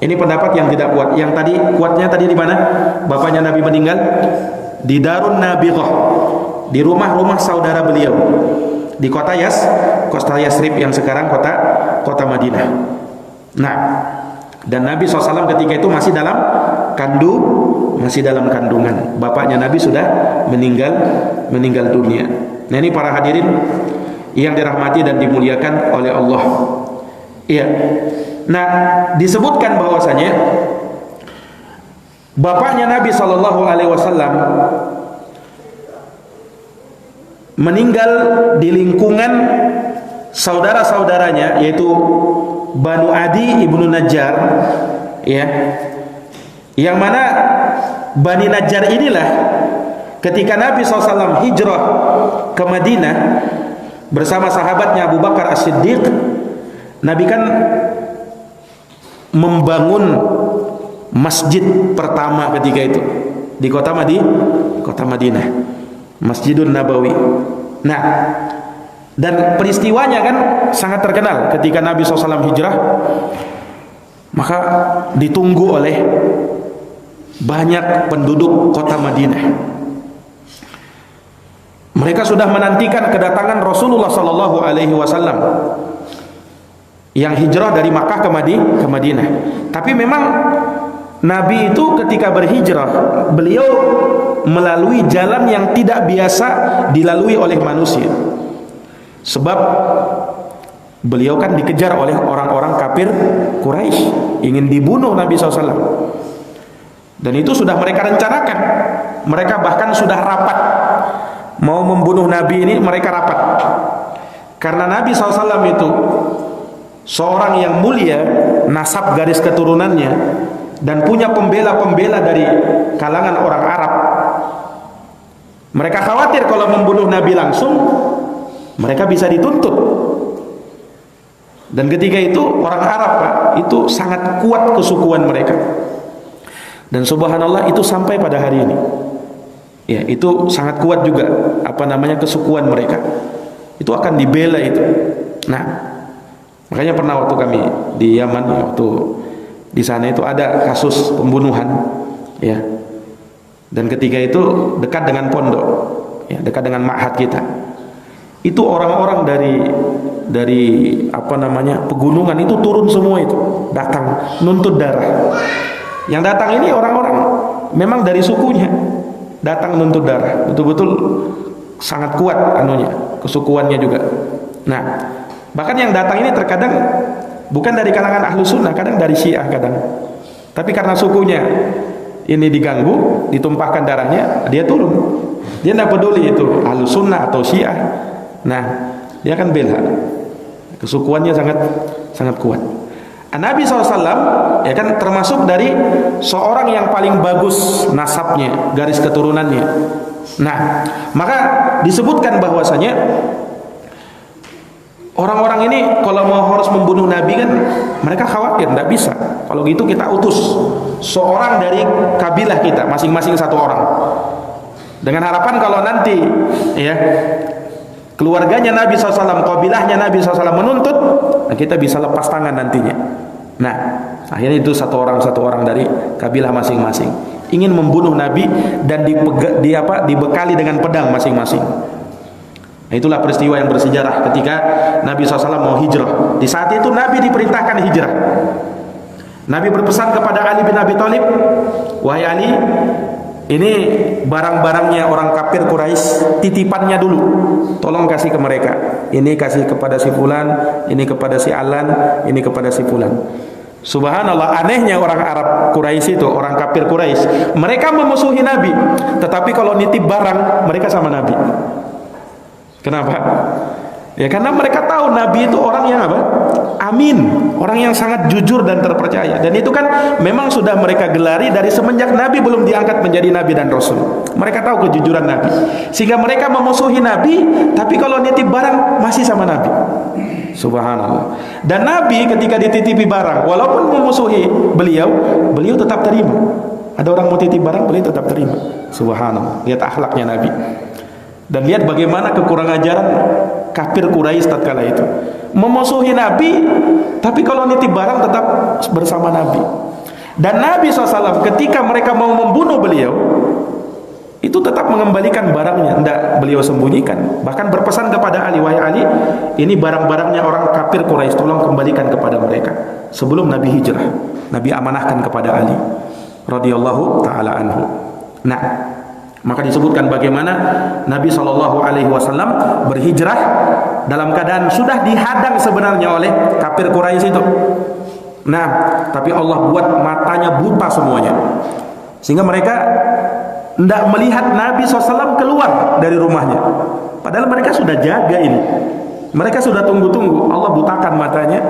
Ini pendapat yang tidak kuat. Yang tadi kuatnya tadi di mana? Bapaknya Nabi meninggal di Darun Nabirah, di rumah-rumah saudara beliau di kota Yathrib yang sekarang kota Madinah. Nah, dan Nabi SAW ketika itu masih dalam kandungan. Bapaknya Nabi sudah meninggal dunia. Nah, ini para hadirin yang dirahmati dan dimuliakan oleh Allah. Iya. Nah, disebutkan bahwasanya bapaknya Nabi SAW meninggal di lingkungan saudara-saudaranya, yaitu Banu Adi ibnu Najjar, ya, yang mana Bani Najjar inilah ketika Nabi SAW hijrah ke Madinah bersama sahabatnya Abu Bakar As-Siddiq, Nabi kan membangun masjid pertama ketika itu di kota Madinah, Masjidun Nabawi. Nah, dan peristiwanya kan sangat terkenal ketika Nabi SAW hijrah, maka ditunggu oleh banyak penduduk kota Madinah. Mereka sudah menantikan kedatangan Rasulullah SAW yang hijrah dari Makkah ke Madinah. Tapi memang Nabi itu ketika berhijrah, beliau melalui jalan yang tidak biasa dilalui oleh manusia. Sebab beliau kan dikejar oleh orang-orang kafir Quraisy, ingin dibunuh Nabi SAW. Dan itu sudah mereka rencanakan. Mereka bahkan sudah rapat mau membunuh Nabi ini, mereka rapat. Karena Nabi SAW itu seorang yang mulia, nasab garis keturunannya, dan punya pembela-pembela dari kalangan orang Arab. Mereka khawatir kalau membunuh Nabi langsung, mereka bisa dituntut. Dan ketika itu orang Arab, Pak, itu sangat kuat kesukuan mereka. Dan subhanallah itu sampai pada hari ini. Ya, itu sangat kuat juga kesukuan mereka. Itu akan dibela itu. Nah, makanya pernah waktu kami di Yaman, waktu di sana itu ada kasus pembunuhan, ya. Dan ketika itu dekat dengan pondok, ya, dekat dengan ma'had kita. Itu orang-orang dari pegunungan itu turun semua itu, datang nuntut darah. Yang datang ini orang-orang memang dari sukunya, datang nuntut darah. Betul-betul sangat kuat kesukuannya juga. Nah, bahkan yang datang ini terkadang bukan dari kalangan ahlu sunnah, kadang dari syiah kadang. Tapi karena sukunya ini diganggu, ditumpahkan darahnya, dia turun. Dia tidak peduli itu ahlu sunnah atau syiah. Nah, dia akan bela. Kesukuannya sangat kuat. Nabi SAW ya kan termasuk dari seorang yang paling bagus nasabnya, garis keturunannya. Nah, maka disebutkan bahwasanya orang-orang ini kalau harus membunuh Nabi kan mereka khawatir, tidak bisa. Kalau gitu kita utus seorang dari kabilah kita, masing-masing satu orang, dengan harapan kalau nanti ya keluarganya Nabi SAW, kabilahnya Nabi SAW menuntut, nah kita bisa lepas tangan nantinya. Nah, akhirnya itu satu orang dari kabilah masing-masing ingin membunuh Nabi dan dibekali dengan pedang masing-masing. Nah, itulah peristiwa yang bersejarah ketika Nabi SAW mau hijrah. Di saat itu Nabi diperintahkan hijrah. Nabi berpesan kepada Ali bin Abi Thalib, "Wahai Ali, ini barang-barangnya orang kafir Quraisy, titipannya dulu. Tolong kasih ke mereka. Ini kasih kepada si fulan, ini kepada si Alan, ini kepada si fulan." Subhanallah, anehnya orang Arab Quraisy itu, orang kafir Quraisy, mereka memusuhi Nabi, tetapi kalau nitip barang mereka sama Nabi. Kenapa? Ya karena mereka tahu Nabi itu orang yang amin, orang yang sangat jujur dan terpercaya. Dan itu kan memang sudah mereka gelari dari semenjak Nabi belum diangkat menjadi Nabi dan Rasul. Mereka tahu kejujuran Nabi, sehingga mereka memusuhi Nabi, tapi kalau nitip barang masih sama Nabi. Subhanallah. Dan Nabi ketika dititipi barang, walaupun memusuhi beliau tetap terima. Ada orang mau titip barang, beliau tetap terima. Subhanallah. Lihat akhlaknya Nabi. Dan lihat bagaimana kekurang ajaran kafir Quraisy tatkala itu. Memusuhi Nabi, tapi kalau nitip barang tetap bersama Nabi. Dan Nabi SAW ketika mereka mau membunuh beliau, itu tetap mengembalikan barangnya, tidak beliau sembunyikan. Bahkan berpesan kepada Ali, "Wahai Ali, ini barang-barangnya orang kafir Quraisy, tolong kembalikan kepada mereka." Sebelum Nabi hijrah, Nabi amanahkan kepada Ali radhiyallahu taala anhu. Nah, maka disebutkan bagaimana Nabi SAW berhijrah dalam keadaan sudah dihadang sebenarnya oleh kafir Quraisy itu. Nah, tapi Allah buat matanya buta semuanya, sehingga mereka tidak melihat Nabi SAW keluar dari rumahnya. Padahal mereka sudah jaga ini. Mereka sudah tunggu-tunggu. Allah butakan matanya.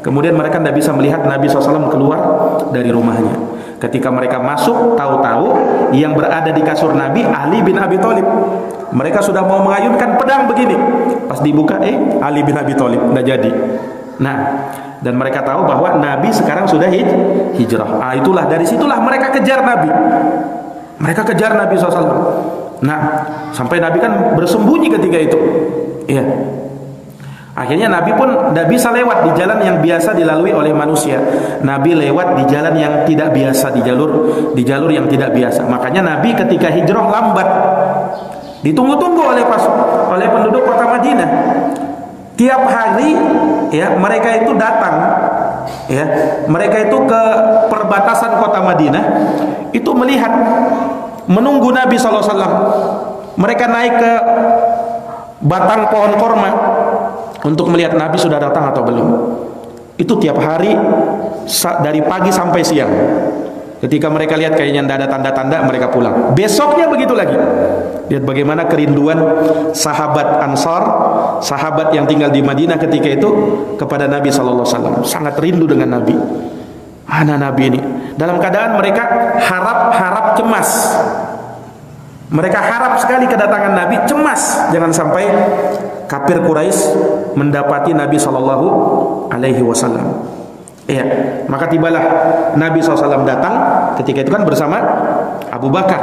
Kemudian mereka tidak bisa melihat Nabi SAW keluar dari rumahnya. Ketika mereka masuk, tahu-tahu yang berada di kasur Nabi Ali bin Abi Thalib. Mereka sudah mau mengayunkan pedang begini. Pas dibuka, Ali bin Abi Thalib. Tidak jadi. Nah, dan mereka tahu bahwa Nabi sekarang sudah hijrah. Itulah, dari situlah mereka kejar Nabi. Mereka kejar Nabi SAW. Nah, sampai Nabi kan bersembunyi ketika itu. Iya. Akhirnya Nabi pun tidak bisa lewat di jalan yang biasa dilalui oleh manusia. Nabi lewat di jalan yang tidak biasa, di jalur yang tidak biasa. Makanya Nabi ketika hijrah lambat. Ditunggu-tunggu oleh penduduk kota Madinah. Tiap hari ya mereka itu datang, ya mereka itu ke perbatasan kota Madinah itu melihat, menunggu Nabi SAW. Mereka naik ke batang pohon korma untuk melihat Nabi sudah datang atau belum. Itu tiap hari dari pagi sampai siang. Ketika mereka lihat kayaknya tidak ada tanda-tanda, mereka pulang. Besoknya begitu lagi. Lihat bagaimana kerinduan sahabat Ansar, sahabat yang tinggal di Madinah ketika itu kepada Nabi SAW. Sangat rindu dengan Nabi. Mana Nabi ini? Dalam keadaan mereka harap cemas. Mereka harap sekali kedatangan Nabi, cemas jangan sampai kafir Quraisy mendapati Nabi SAW. Iya, maka tibalah Nabi SAW datang. Ketika itu kan bersama Abu Bakar,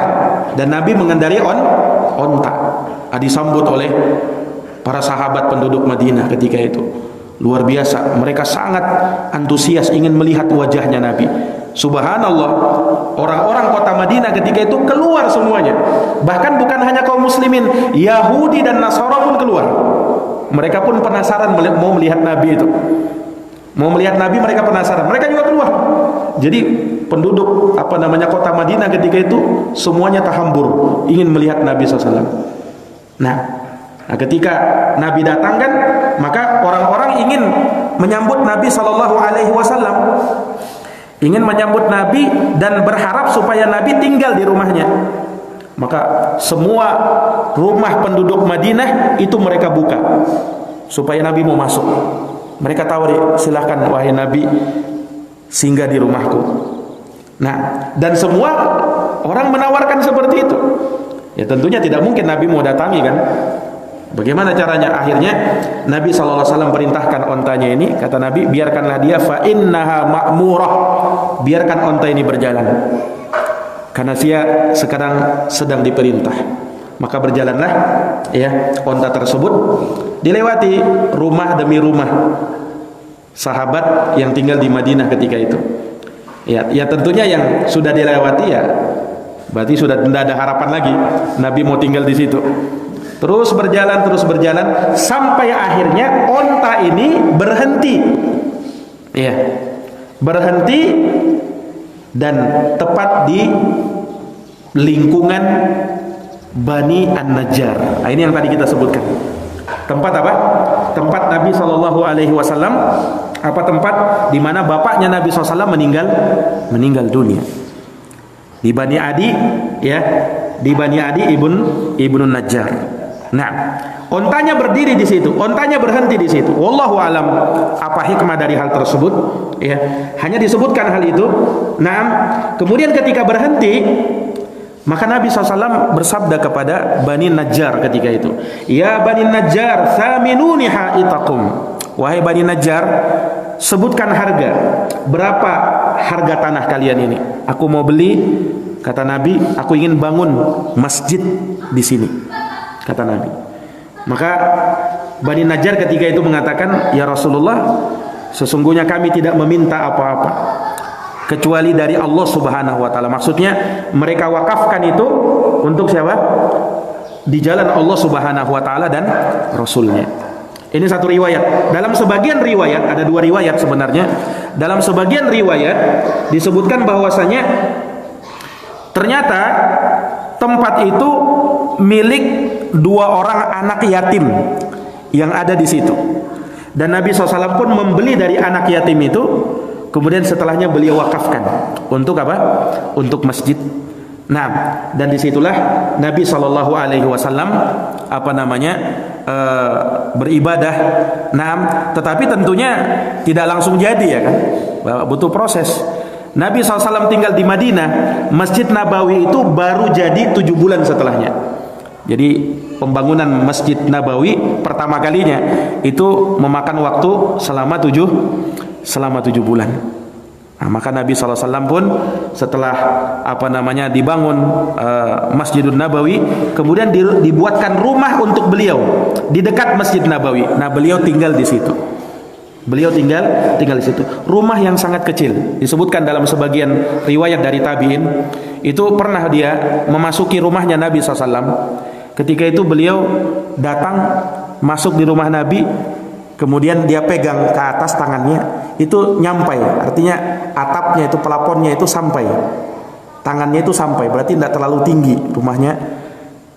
dan Nabi mengendarai onta. Disambut oleh para sahabat penduduk Madinah ketika itu. Luar biasa, mereka sangat antusias ingin melihat wajahnya Nabi. Subhanallah, orang-orang kota Madinah ketika itu keluar semuanya. Bahkan bukan hanya kaum muslimin, Yahudi dan Nasara pun keluar. Mereka pun penasaran mau melihat Nabi itu. Mau melihat Nabi, mereka penasaran. Mereka juga keluar. Jadi penduduk kota Madinah ketika itu semuanya tahambur ingin melihat Nabi SAW. Nah, ketika Nabi datang kan, maka orang-orang ingin menyambut Nabi SAW. Ingin menyambut Nabi dan berharap supaya Nabi tinggal di rumahnya. Maka semua rumah penduduk Madinah itu mereka buka supaya Nabi mau masuk. Mereka tawari, silahkan wahai Nabi singgah di rumahku. Nah, dan semua orang menawarkan seperti itu. Ya tentunya tidak mungkin Nabi mau datangi kan. Bagaimana caranya? Akhirnya Nabi SAW perintahkan ontanya ini. Kata Nabi, biarkanlah dia, fa innaha ma'murah. Biarkan onta ini berjalan, karena dia sekarang sedang diperintah. Maka berjalanlah ya onta tersebut, dilewati rumah demi rumah sahabat yang tinggal di Madinah ketika itu. Ya tentunya yang sudah dilewati ya berarti sudah tidak ada harapan lagi Nabi mau tinggal di situ. Terus berjalan sampai akhirnya onta ini berhenti. Ya. Berhenti dan tepat di lingkungan Bani An-Najjar. Ini yang tadi kita sebutkan. Tempat apa? Tempat Nabi SAW. Tempat di mana bapaknya Nabi SAW meninggal dunia. Di Bani Adi, ya, di Bani Adi ibnu Najjar. Nah, ontanya berdiri di situ, ontanya berhenti di situ. Wallahu alam apa hikmah dari hal tersebut? Ya, hanya disebutkan hal itu. Nah, kemudian ketika berhenti, maka Nabi SAW bersabda kepada Bani Najjar ketika itu, ya Bani Najjar, thaminuni ha'itakum. Wahai Bani Najjar, sebutkan harga. Berapa harga tanah kalian ini? Aku mau beli. Kata Nabi, aku ingin bangun masjid di sini. Kata Nabi. Maka Bani Najjar ketika itu mengatakan, ya Rasulullah, sesungguhnya kami tidak meminta apa-apa kecuali dari Allah Subhanahu wa taala. Maksudnya mereka wakafkan itu untuk siapa? Di jalan Allah Subhanahu wa taala dan Rasulnya. Ini satu riwayat. Dalam sebagian riwayat, ada dua riwayat sebenarnya. Dalam sebagian riwayat disebutkan bahwasanya ternyata tempat itu milik dua orang anak yatim yang ada di situ. Dan Nabi SAW pun membeli dari anak yatim itu. Kemudian setelahnya beliau wakafkan untuk apa? Untuk masjid Nah, dan disitulah Nabi Shallallahu Alaihi Wasallam beribadah. Nah, tetapi tentunya tidak langsung jadi ya kan, butuh proses. Nabi SAW tinggal di Madinah, Masjid Nabawi itu baru jadi 7 bulan setelahnya. Jadi pembangunan Masjid Nabawi pertama kalinya itu memakan waktu selama 7 bulan. Nah, maka Nabi SAW pun setelah dibangun Masjidun Nabawi, kemudian dibuatkan rumah untuk beliau di dekat Masjid Nabawi. Nah, beliau tinggal di situ. Beliau tinggal di situ. Rumah yang sangat kecil. Disebutkan dalam sebagian riwayat dari tabi'in, itu pernah dia memasuki rumahnya Nabi SAW. Ketika itu beliau datang masuk di rumah Nabi, kemudian dia pegang ke atas tangannya, itu nyampai, artinya atapnya itu, pelaponnya itu sampai, tangannya itu sampai, berarti tidak terlalu tinggi rumahnya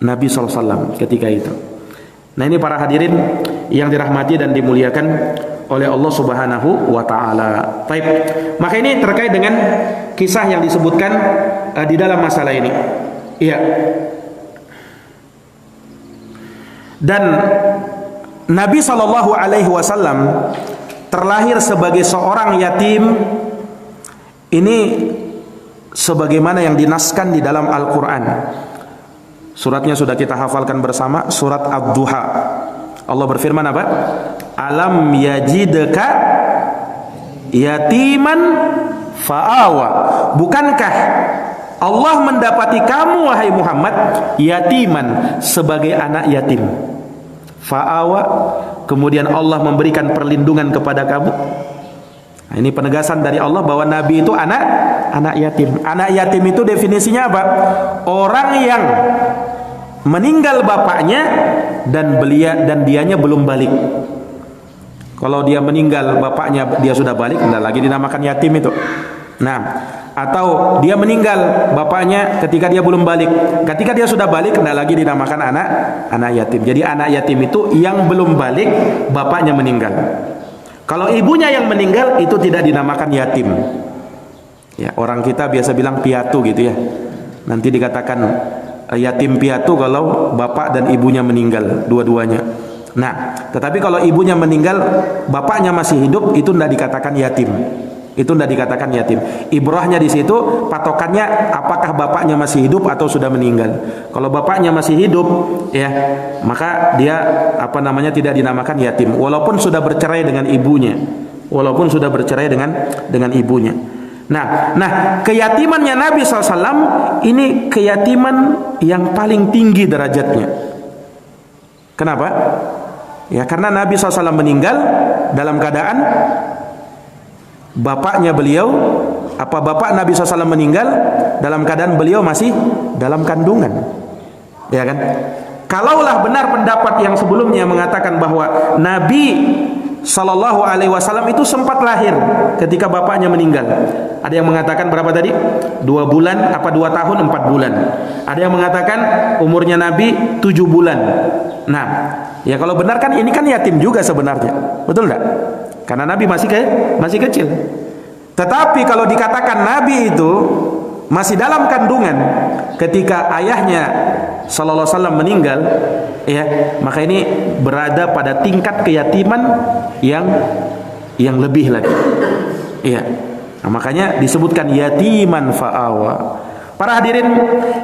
Nabi SAW ketika itu. Nah, ini para hadirin yang dirahmati dan dimuliakan oleh Allah Subhanahu wa taala. Baik. Maka ini terkait dengan kisah yang disebutkan di dalam masalah ini. Iya. Dan Nabi Shallallahu Alaihi Wasallam terlahir sebagai seorang yatim. Ini sebagaimana yang dinaskan di dalam Al-Quran. Suratnya sudah kita hafalkan bersama, surat Ad-Duha. Allah berfirman apa? Alam yajidka yatiman fa'awa. Bukankah Allah mendapati kamu wahai Muhammad yatiman, sebagai anak yatim? Fa'awa, kemudian Allah memberikan perlindungan kepada kamu. Nah, ini penegasan dari Allah bahwa Nabi itu anak yatim. Anak yatim itu definisinya apa? Orang yang meninggal bapaknya dan dianya belum balik. Kalau dia meninggal bapaknya, dia sudah balik, tidak lagi dinamakan yatim itu. Nah, atau dia meninggal bapaknya ketika dia belum balik, ketika dia sudah balik, tidak lagi dinamakan anak yatim. Jadi anak yatim itu yang belum balik, bapaknya meninggal. Kalau ibunya yang meninggal, itu tidak dinamakan yatim. Ya, orang kita biasa bilang piatu gitu ya. Nanti dikatakan yatim piatu kalau bapak dan ibunya meninggal dua-duanya. Nah, tetapi kalau ibunya meninggal, bapaknya masih hidup, itu tidak dikatakan yatim. Itu tidak dikatakan yatim. Ibrahnya di situ patokannya apakah bapaknya masih hidup atau sudah meninggal. Kalau bapaknya masih hidup, ya, maka dia tidak dinamakan yatim, walaupun sudah bercerai dengan ibunya. Walaupun sudah bercerai dengan ibunya. Nah, keyatimannya Nabi SAW ini keyatiman yang paling tinggi derajatnya. Kenapa? Ya, karena Nabi SAW meninggal dalam keadaan bapak Nabi SAW meninggal dalam keadaan beliau masih dalam kandungan. Ya kan? Kalaulah benar pendapat yang sebelumnya mengatakan bahwa Nabi Sallallahu Alaihi Wasallam itu sempat lahir ketika bapaknya meninggal. Ada yang mengatakan berapa tadi? 2 bulan, 2 tahun 4 bulan. Ada yang mengatakan umurnya Nabi 7 bulan. Nah, ya kalau benar kan ini kan yatim juga sebenarnya, betul enggak? Karena Nabi masih kecil. Tetapi kalau dikatakan Nabi itu masih dalam kandungan ketika ayahnya Sallallahu Alaihi Wasallam meninggal, ya, maka ini berada pada tingkat keyatiman yang lebih lagi. Ya. Nah, makanya disebutkan yatiman fa'awa. Para hadirin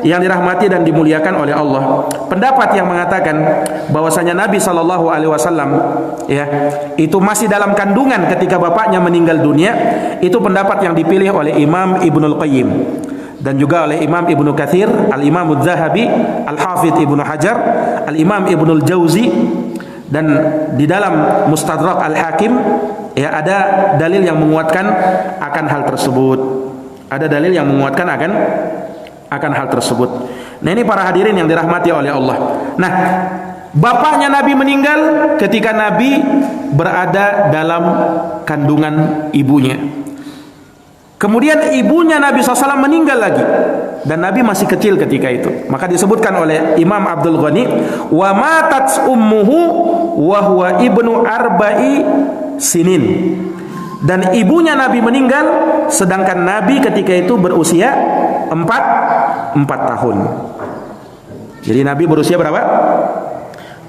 yang dirahmati dan dimuliakan oleh Allah, pendapat yang mengatakan bahwasanya Nabi Shallallahu Alaihi Wasallam ya itu masih dalam kandungan ketika bapaknya meninggal dunia, itu pendapat yang dipilih oleh Imam Ibnul Qayyim dan juga oleh Imam Ibnu Katsir, Al-Imam Adz-Dzahabi, Al-Hafidz Ibnu Hajar, Al-Imam Ibnul Jauzi, dan di dalam Mustadrak Al-Hakim ya ada dalil yang menguatkan akan hal tersebut. Ada dalil yang menguatkan akan hal tersebut. Nah, ini para hadirin yang dirahmati oleh Allah. Nah, bapaknya Nabi meninggal ketika Nabi berada dalam kandungan ibunya. Kemudian ibunya Nabi SAW meninggal lagi, dan Nabi masih kecil ketika itu. Maka disebutkan oleh Imam Abdul Ghani, wa matat ummuhu wa huwa ibnu arba'i sinin. Dan ibunya Nabi meninggal sedangkan Nabi ketika itu berusia 4 4 tahun. Jadi Nabi berusia berapa?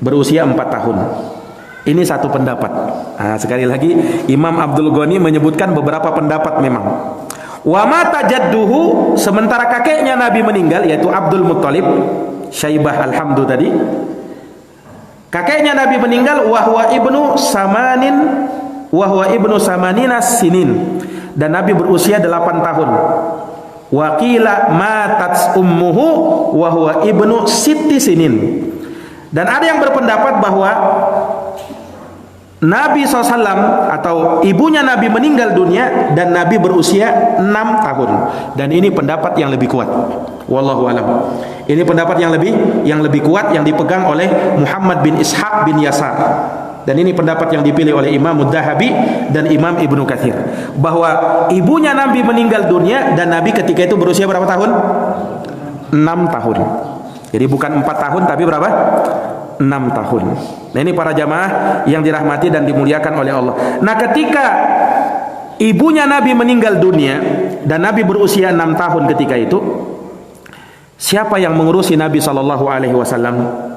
Berusia 4 tahun. Ini satu pendapat. Sekali lagi Imam Abdul Ghani menyebutkan beberapa pendapat memang. Wa mata jadduhu, sementara kakeknya Nabi meninggal yaitu Abdul Muttalib, Syaibah Al-Hamdu tadi. Kakeknya Nabi meninggal wahwa ibnu samanina sinin, dan Nabi berusia 8 tahun. Wa qila matat ummuhu wahwa ibnu sitti sinin. Dan ada yang berpendapat bahwa Nabi SAW atau ibunya Nabi meninggal dunia dan Nabi berusia 6 tahun. Dan ini pendapat yang lebih kuat. Wallahu alam. Ini pendapat yang lebih kuat yang dipegang oleh Muhammad bin Ishaq bin Yasar. Dan ini pendapat yang dipilih oleh Imam Muddahabi dan Imam Ibnu Katsir, bahwa ibunya Nabi meninggal dunia dan Nabi ketika itu berusia berapa tahun? 6 tahun. Jadi bukan 4 tahun tapi berapa? 6 tahun. Nah, ini para jamaah yang dirahmati dan dimuliakan oleh Allah. Nah, ketika ibunya Nabi meninggal dunia dan Nabi berusia 6 tahun ketika itu, siapa yang mengurusi Nabi sallallahu alaihi wasallam?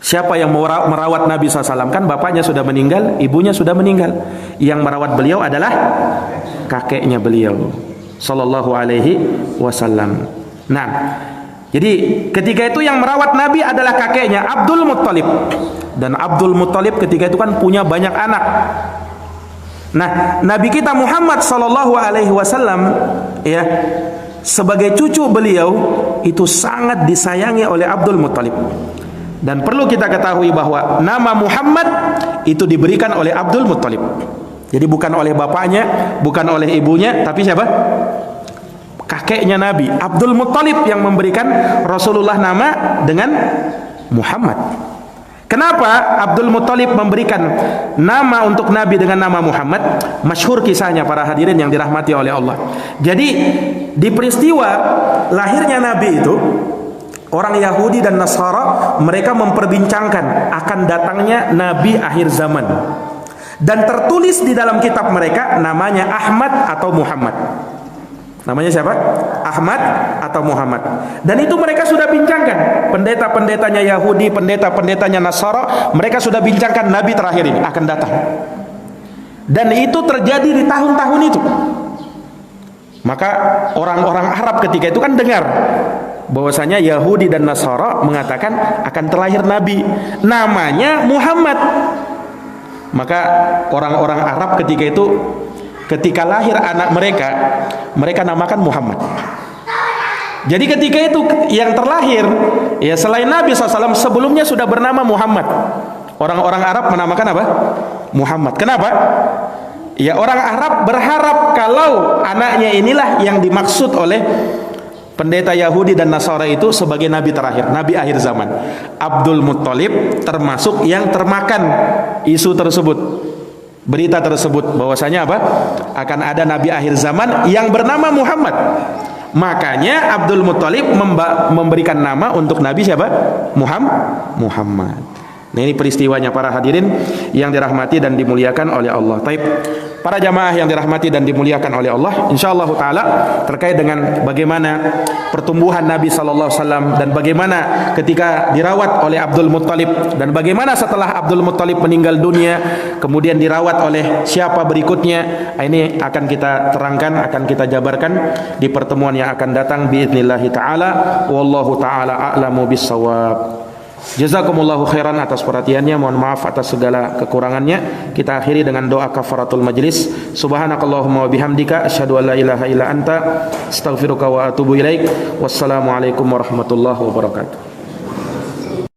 Siapa yang merawat Nabi SAW? Kan bapaknya sudah meninggal, ibunya sudah meninggal. Yang merawat beliau adalah kakeknya beliau sallallahu alaihi wasallam. Nah, jadi ketika itu yang merawat Nabi adalah kakeknya Abdul Muttalib. Dan Abdul Muttalib ketika itu kan punya banyak anak. Nah, Nabi kita Muhammad sallallahu alaihi wasallam ya, sebagai cucu beliau itu sangat disayangi oleh Abdul Muttalib. Dan perlu kita ketahui bahwa nama Muhammad itu diberikan oleh Abdul Muttalib. Jadi bukan oleh bapaknya, bukan oleh ibunya, tapi siapa? Kakeknya Nabi, Abdul Muttalib, yang memberikan Rasulullah nama dengan Muhammad. Kenapa Abdul Muttalib memberikan nama untuk Nabi dengan nama Muhammad? Masyhur kisahnya para hadirin yang dirahmati oleh Allah. Jadi di peristiwa lahirnya Nabi itu, orang Yahudi dan Nasara mereka memperbincangkan akan datangnya Nabi akhir zaman. Dan tertulis di dalam kitab mereka namanya Ahmad atau Muhammad. Namanya siapa? Ahmad atau Muhammad. Dan itu mereka sudah bincangkan. Pendeta-pendetanya Yahudi, pendeta-pendetanya Nasara, mereka sudah bincangkan Nabi terakhir ini akan datang. Dan itu terjadi di tahun-tahun itu. Maka orang-orang Arab ketika itu kan dengar bahwasanya Yahudi dan Nasara mengatakan akan terlahir Nabi namanya Muhammad. Maka orang-orang Arab ketika itu, ketika lahir anak mereka, mereka namakan Muhammad. Jadi ketika itu yang terlahir ya selain Nabi SAW sebelumnya sudah bernama Muhammad. Orang-orang Arab menamakan apa? Muhammad. Kenapa? Ya, orang Arab berharap kalau anaknya inilah yang dimaksud oleh pendeta Yahudi dan Nasara itu sebagai Nabi terakhir, Nabi akhir zaman. Abdul Muttalib termasuk yang termakan isu tersebut, berita tersebut, bahwasanya apa? Akan ada Nabi akhir zaman yang bernama Muhammad. Makanya Abdul Muttalib memberikan nama untuk Nabi siapa? Muhammad. Nah, ini peristiwanya para hadirin yang dirahmati dan dimuliakan oleh Allah. Taib. Para jamaah yang dirahmati dan dimuliakan oleh Allah, insyaallah taala terkait dengan bagaimana pertumbuhan Nabi sallallahu alaihi wasallam dan bagaimana ketika dirawat oleh Abdul Muttalib dan bagaimana setelah Abdul Muttalib meninggal dunia kemudian dirawat oleh siapa berikutnya, ini akan kita terangkan, akan kita jabarkan di pertemuan yang akan datang biidznillah taala. Wallahu taala a'lamu bissawab. Jazakumullahu khairan atas perhatiannya. Mohon maaf atas segala kekurangannya. Kita akhiri dengan doa kafaratul majlis. Subhanakallahumma wa bihamdika asyhadu an la ilaha illa anta astaghfiruka wa atubu ilaik. Wassalamualaikum warahmatullahi wabarakatuh.